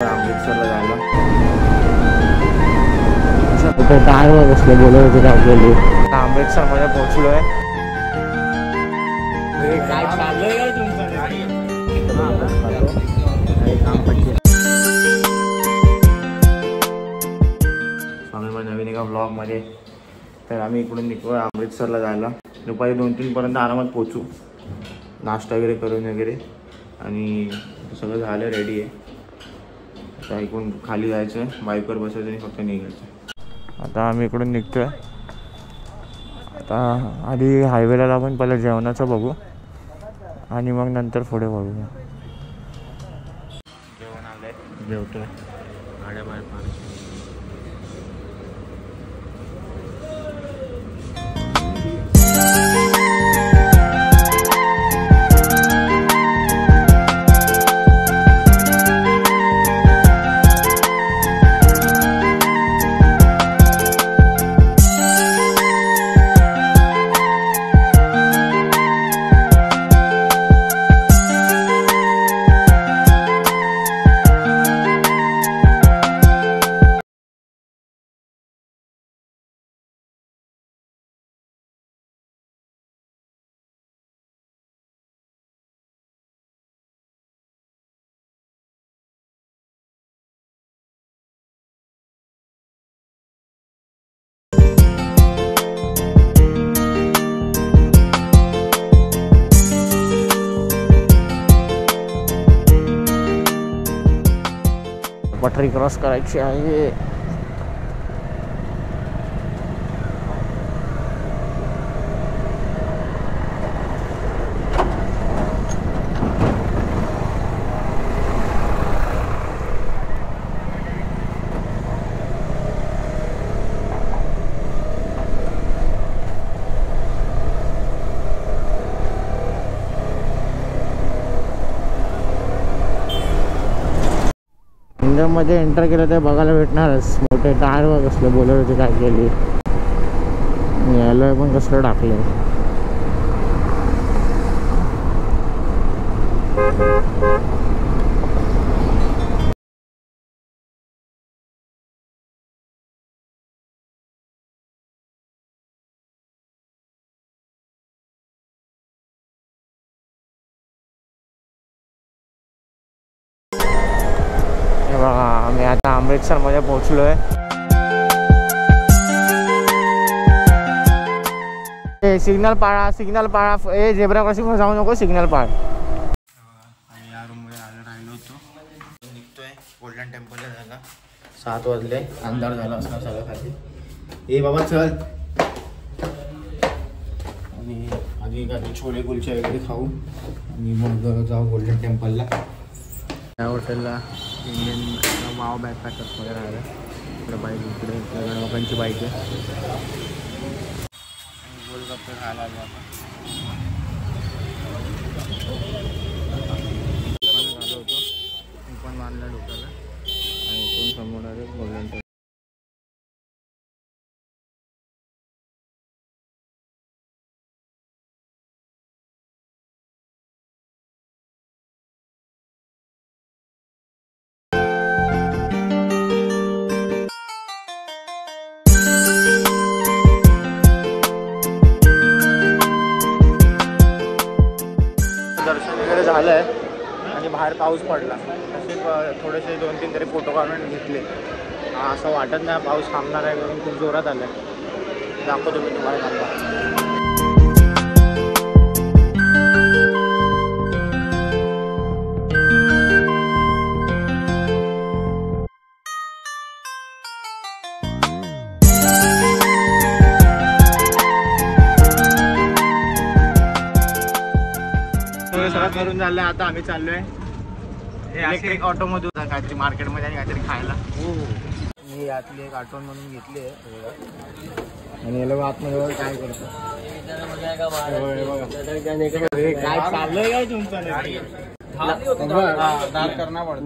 अमृतसरला जायला काय बसले बोलत होते काय केली अमृतसरमध्ये पोहोचलोय. काय चाललंय काय तुमचं नवीन एका ब्लॉगमध्ये. तर आम्ही इकडून निघतोय अमृतसरला जायला. दुपारी 2-3 पर्यंत आरामात पोचू. नाश्ता वगैरे करून वगैरे आणि सगळं झालं रेडी आहे. आता इकडून खाली जायचं आहे, बाईकवर बसायचं आणि फक्त निघायचं. आता आम्ही इकडून निघतोय. आता आधी हायवेला आपण पहिलं जेवणाचं बघू आणि मग नंतर पुढे बघू. जेवण आलंय, जेवतोय. गाड्या बाहेर पाहिजे. पटरी क्रॉस करायची आहे. मध्ये एंटर केलं तर बघायला भेटणारच. मोठे टायर वर कसले बोलत होते काय केली. यायला पण कसलं टाकले. बघा आम्ही आता अमृतसरमध्ये पोहोचलोय. सिग्नल पाळा. ए झेब्रा क्रॉसिंगवर जाऊ नको, सिग्नल पाळ. आम्ही या रूममध्ये राहिलो होतो. निघतोय गोल्डन टेम्पलला जायला. 7 वाजले, अंधार झाला असणार सगळं खाली. ए बाबा चल. आणि आधी काही छोले कुलचे वगैरे खाऊ आणि मग जाऊ गोल्डन टेम्पलला. त्या हॉटेलला इंडियन माव बॅकपॅकर्समध्ये राहिलं. इकडे बाईक, इकडे लोकांची बाईक आहे. गोलगप्पे खायला आलो आता. झालं होतं मी पण मानलं डोक्याला आणि इथून समोर आले गोल्डन टेम्पल. दर्शन वगैरे झालं आहे आणि बाहेर पाऊस पडला. तसे थोडेसे 2-3 तरी फोटो काढून घेतले. असं वाटत नाही पाऊस थांबणार आहे म्हणून. खूप जोरात आलं आहे. दाखवतो मी तुम्हाला थांबा. सगळं करून झालं. आता आम्ही चाललोय इलेक्ट्रिक ऑटो मधून काहीतरी मार्केटमध्ये आणि काहीतरी खायला. मी यातली एक आठवण म्हणून घेतली आहे आणि याला आतमध्ये काय करतो. काय चाललंय काय तुमचं.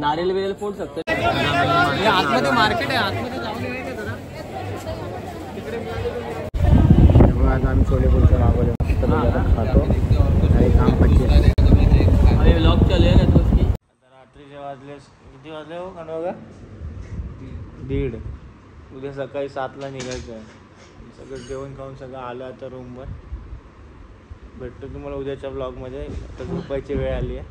नारियल बिरेल फोड सकते. आतमध्ये मार्केट आहे, आतमध्ये जाऊन येईल का जरा. आज आम्ही छोले कुलचे मागवले. मस्त खातो आणि काम पडते. व्लॉग चालू आहे ना तो. रात्रीचे वाजले किती वाजले हो का बघा 1:30. उद्या सकाळी 7ला निघायचं आहे. सगळं जेवण खाऊन सगळं आलं आता रूमवर. भेटतो तुम्हाला उद्याच्या ब्लॉगमध्ये. आता झोपायची वेळ आली आहे.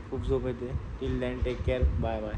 खूप झोप येते. Till then take care. Bye bye.